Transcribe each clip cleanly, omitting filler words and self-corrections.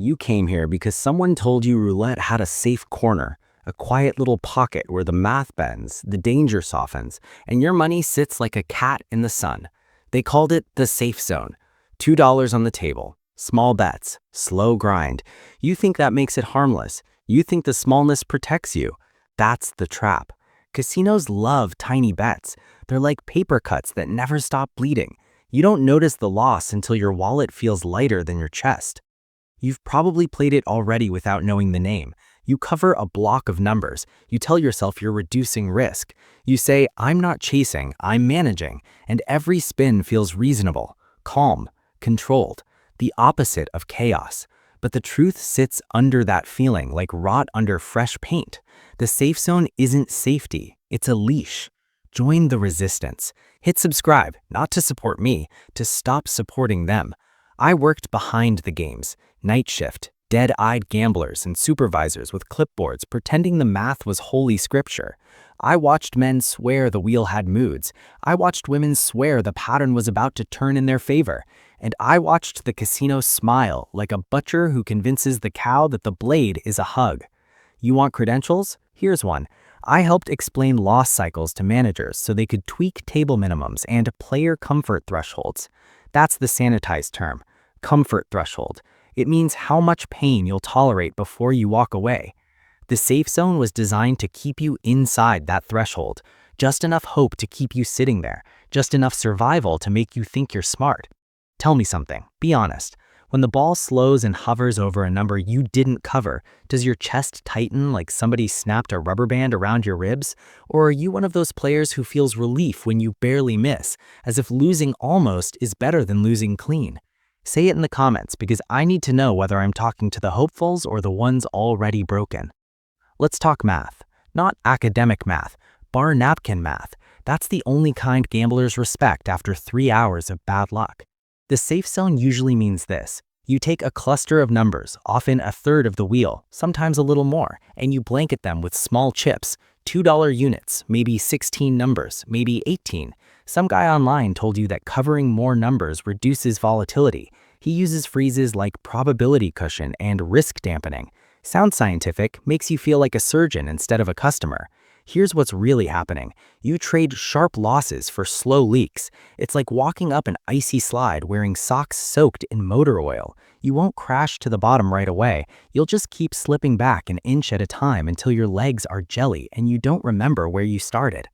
You came here because someone told you roulette had a safe corner, a quiet little pocket where the math bends, the danger softens, and your money sits like a cat in the sun. They called it the safe zone. $2 on the table, small bets, slow grind. You think that makes it harmless. You think the smallness protects you. That's the trap. Casinos love tiny bets. They're like paper cuts that never stop bleeding. You don't notice the loss until your wallet feels lighter than your chest. You've probably played it already without knowing the name. You cover a block of numbers. You tell yourself you're reducing risk. You say, I'm not chasing, I'm managing. And every spin feels reasonable, calm, controlled, the opposite of chaos. But the truth sits under that feeling like rot under fresh paint. The safe zone isn't safety, it's a leash. Join the resistance. Hit subscribe, not to support me, to stop supporting them. I worked behind the games, night shift, dead-eyed gamblers and supervisors with clipboards pretending the math was holy scripture. I watched men swear the wheel had moods. I watched women swear the pattern was about to turn in their favor. And I watched the casino smile like a butcher who convinces the cow that the blade is a hug. You want credentials? Here's one. I helped explain loss cycles to managers so they could tweak table minimums and player comfort thresholds. That's the sanitized term, comfort threshold. It means how much pain you'll tolerate before you walk away. The safe zone was designed to keep you inside that threshold, just enough hope to keep you sitting there, just enough survival to make you think you're smart. Tell me something, be honest. When the ball slows and hovers over a number you didn't cover, does your chest tighten like somebody snapped a rubber band around your ribs? Or are you one of those players who feels relief when you barely miss, as if losing almost is better than losing clean? Say it in the comments because I need to know whether I'm talking to the hopefuls or the ones already broken. Let's talk math. Not academic math, bar napkin math. That's the only kind gamblers respect after 3 hours of bad luck. The safe zone usually means this. You take a cluster of numbers, often a third of the wheel, sometimes a little more, and you blanket them with small chips, $2 units, maybe 16 numbers, maybe 18. Some guy online told you that covering more numbers reduces volatility. He uses phrases like probability cushion and risk dampening. Sounds scientific, makes you feel like a surgeon instead of a customer. Here's what's really happening. You trade sharp losses for slow leaks. It's like walking up an icy slide wearing socks soaked in motor oil. You won't crash to the bottom right away. You'll just keep slipping back an inch at a time until your legs are jelly and you don't remember where you started.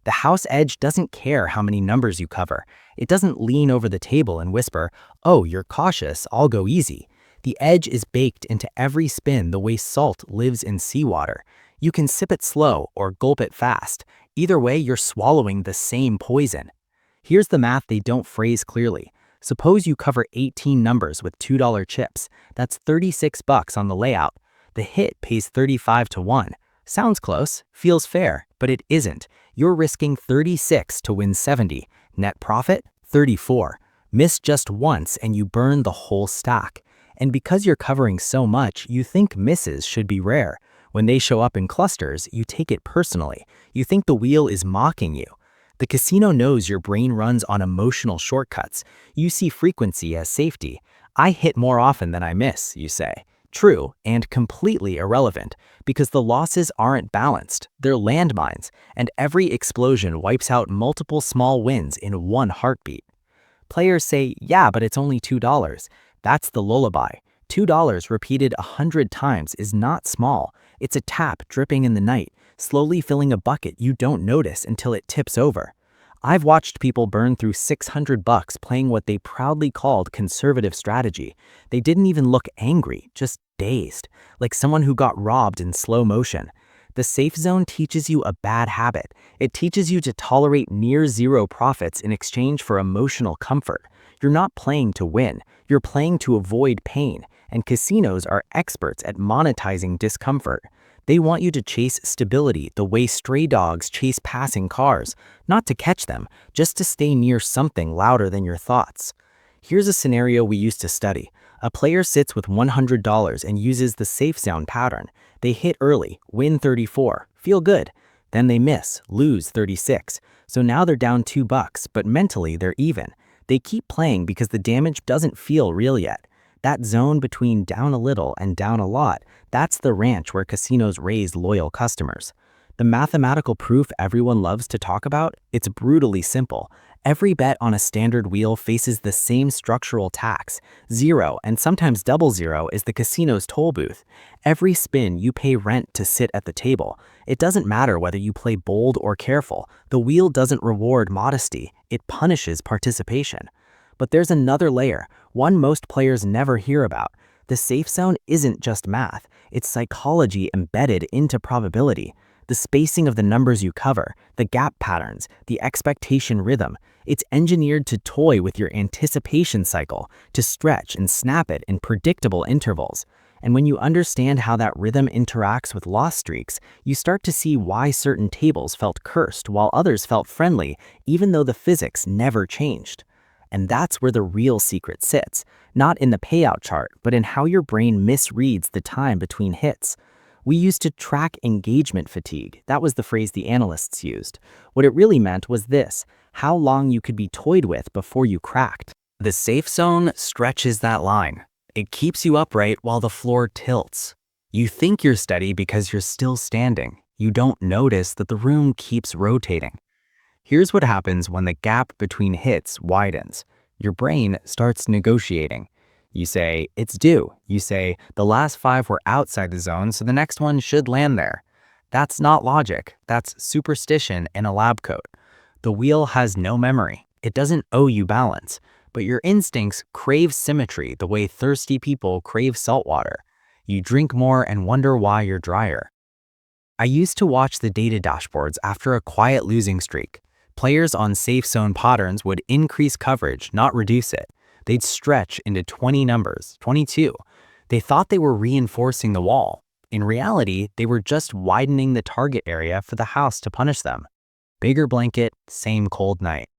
The house edge doesn't care how many numbers you cover. It doesn't lean over the table and whisper, "Oh, you're cautious, I'll go easy." The edge is baked into every spin the way salt lives in seawater. You can sip it slow or gulp it fast. Either way, you're swallowing the same poison. Here's the math they don't phrase clearly. Suppose you cover 18 numbers with $2 chips. That's $36 on the layout. The hit pays 35 to 1. Sounds close, feels fair, but it isn't. You're risking 36 to win 70. Net profit, 34. Miss just once and you burn the whole stack. And because you're covering so much, you think misses should be rare. When they show up in clusters, you take it personally. You think the wheel is mocking you. The casino knows your brain runs on emotional shortcuts. You see frequency as safety. I hit more often than I miss, you say. True, and completely irrelevant, because the losses aren't balanced. They're landmines, and every explosion wipes out multiple small wins in one heartbeat. Players say, yeah, but it's only $2. That's the lullaby. $2 repeated 100 times is not small. It's a tap dripping in the night, slowly filling a bucket you don't notice until it tips over. I've watched people burn through $600 playing what they proudly called conservative strategy. They didn't even look angry, just dazed, like someone who got robbed in slow motion. The safe zone teaches you a bad habit. It teaches you to tolerate near zero profits in exchange for emotional comfort. You're not playing to win, you're playing to avoid pain. And casinos are experts at monetizing discomfort. They want you to chase stability the way stray dogs chase passing cars, not to catch them, just to stay near something louder than your thoughts. Here's a scenario we used to study. A player sits with $100 and uses the safe zone pattern. They hit early, win 34, feel good. Then they miss, lose 36. So now they're down $2, but mentally they're even. They keep playing because the damage doesn't feel real yet. That zone between down a little and down a lot, that's the ranch where casinos raise loyal customers. The mathematical proof everyone loves to talk about, it's brutally simple. Every bet on a standard wheel faces the same structural tax. Zero, and sometimes double zero, is the casino's toll booth. Every spin, you pay rent to sit at the table. It doesn't matter whether you play bold or careful. The wheel doesn't reward modesty. It punishes participation. But there's another layer, one most players never hear about. The safe zone isn't just math. It's psychology embedded into probability. The spacing of the numbers you cover, the gap patterns, the expectation rhythm. It's engineered to toy with your anticipation cycle, to stretch and snap it in predictable intervals. And when you understand how that rhythm interacts with loss streaks, you start to see why certain tables felt cursed while others felt friendly, even though the physics never changed. And that's where the real secret sits, not in the payout chart, but in how your brain misreads the time between hits. We used to track engagement fatigue. That was the phrase the analysts used. What it really meant was this: how long you could be toyed with before you cracked. The safe zone stretches that line. It keeps you upright while the floor tilts. You think you're steady because you're still standing. You don't notice that the room keeps rotating. Here's what happens when the gap between hits widens. Your brain starts negotiating. You say, it's due. You say, the last 5 were outside the zone, so the next one should land there. That's not logic. That's superstition in a lab coat. The wheel has no memory. It doesn't owe you balance. But your instincts crave symmetry the way thirsty people crave salt water. You drink more and wonder why you're drier. I used to watch the data dashboards after a quiet losing streak. Players on safe zone patterns would increase coverage, not reduce it. They'd stretch into 20 numbers, 22. They thought they were reinforcing the wall. In reality, they were just widening the target area for the house to punish them. Bigger blanket, same cold night.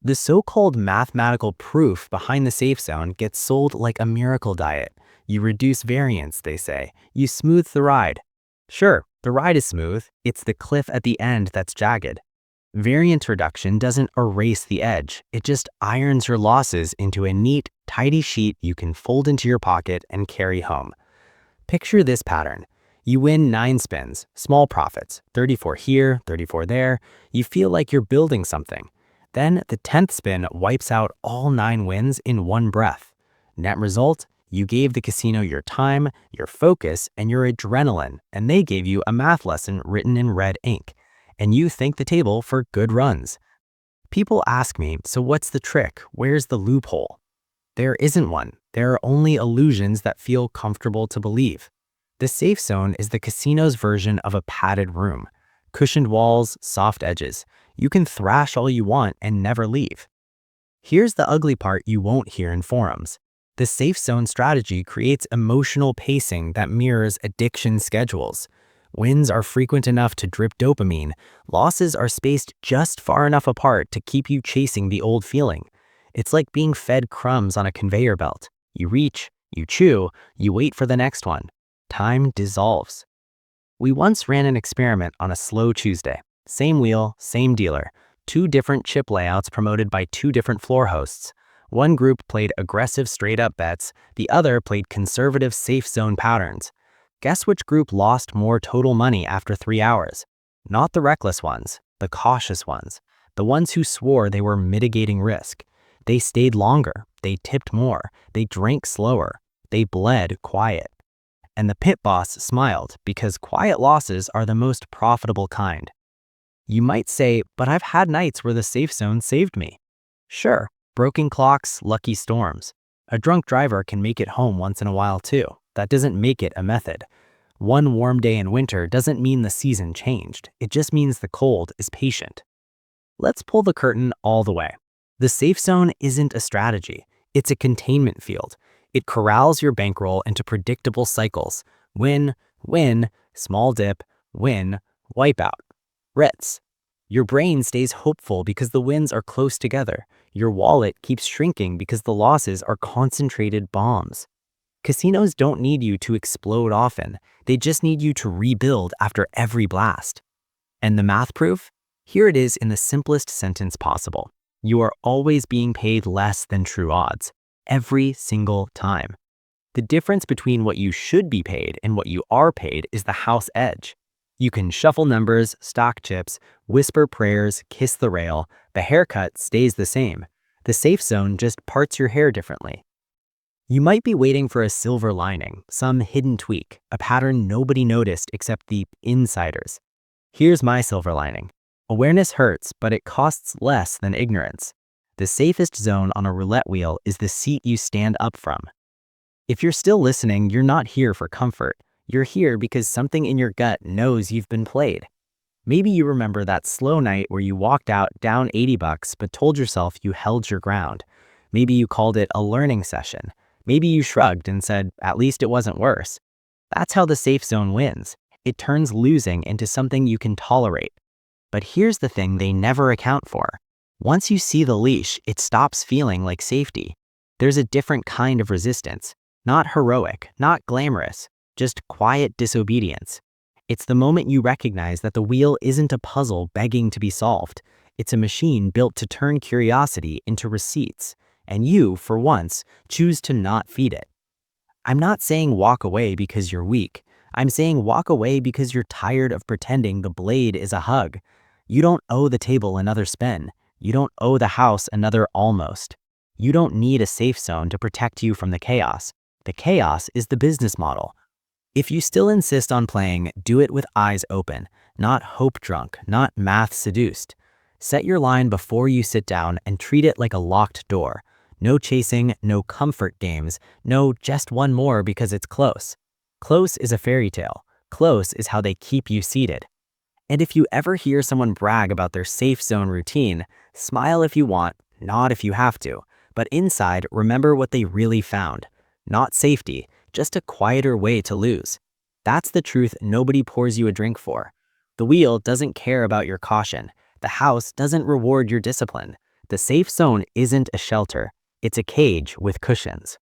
The so-called mathematical proof behind the safe zone gets sold like a miracle diet. You reduce variance, they say. You smooth the ride. Sure, the ride is smooth. It's the cliff at the end that's jagged. Variance reduction doesn't erase the edge. It just irons your losses into a neat, tidy sheet you can fold into your pocket and carry home. Picture this pattern. You win 9 spins, small profits, 34 here, 34 there. You feel like you're building something. Then the 10th spin wipes out all 9 wins in one breath. Net result, you gave the casino your time, your focus, and your adrenaline, and they gave you a math lesson written in red ink. And you thank the table for good runs. People ask me, so what's the trick? Where's the loophole? There isn't one. There are only illusions that feel comfortable to believe. The safe zone is the casino's version of a padded room. Cushioned walls, soft edges. You can thrash all you want and never leave. Here's the ugly part you won't hear in forums. The safe zone strategy creates emotional pacing that mirrors addiction schedules. Wins are frequent enough to drip dopamine. Losses are spaced just far enough apart to keep you chasing the old feeling. It's like being fed crumbs on a conveyor belt. You reach, you chew, you wait for the next one. Time dissolves. We once ran an experiment on a slow Tuesday. Same wheel, same dealer. 2 different chip layouts promoted by 2 different floor hosts. One group played aggressive straight-up bets. The other played conservative safe zone patterns. Guess which group lost more total money after 3 hours? Not the reckless ones, the cautious ones. The ones who swore they were mitigating risk. They stayed longer, they tipped more, they drank slower, they bled quiet. And the pit boss smiled because quiet losses are the most profitable kind. You might say, but I've had nights where the safe zone saved me. Sure, broken clocks, lucky storms. A drunk driver can make it home once in a while too. That doesn't make it a method. One warm day in winter doesn't mean the season changed. It just means the cold is patient. Let's pull the curtain all the way. The safe zone isn't a strategy. It's a containment field. It corrals your bankroll into predictable cycles. Win, win, small dip, win, wipeout. Ritz. Your brain stays hopeful because the wins are close together. Your wallet keeps shrinking because the losses are concentrated bombs. Casinos don't need you to explode often. They just need you to rebuild after every blast. And the math proof? Here it is in the simplest sentence possible. You are always being paid less than true odds. every single time. The difference between what you should be paid and what you are paid is the house edge. You can shuffle numbers, stock chips, whisper prayers, kiss the rail. The haircut stays the same. The safe zone just parts your hair differently. You might be waiting for a silver lining, some hidden tweak, a pattern nobody noticed except the insiders. Here's my silver lining. Awareness hurts, but it costs less than ignorance. The safest zone on a roulette wheel is the seat you stand up from. If you're still listening, you're not here for comfort. You're here because something in your gut knows you've been played. Maybe you remember that slow night where you walked out down $80 but told yourself you held your ground. Maybe you called it a learning session. Maybe you shrugged and said, at least it wasn't worse. That's how the safe zone wins. It turns losing into something you can tolerate. But here's the thing they never account for. Once you see the leash, it stops feeling like safety. There's a different kind of resistance. Not heroic, not glamorous, just quiet disobedience. It's the moment you recognize that the wheel isn't a puzzle begging to be solved. It's a machine built to turn curiosity into receipts. And you, for once, choose to not feed it. I'm not saying walk away because you're weak. I'm saying walk away because you're tired of pretending the blade is a hug. You don't owe the table another spin. You don't owe the house another almost. You don't need a safe zone to protect you from the chaos. The chaos is the business model. If you still insist on playing, do it with eyes open, not hope drunk, not math seduced. Set your line before you sit down and treat it like a locked door. No chasing, no comfort games, no just one more because it's close. Close is a fairy tale. Close is how they keep you seated. And if you ever hear someone brag about their safe zone routine, smile if you want, nod if you have to. But inside, remember what they really found. Not safety, just a quieter way to lose. That's the truth nobody pours you a drink for. The wheel doesn't care about your caution. The house doesn't reward your discipline. The safe zone isn't a shelter. It's a cage with cushions.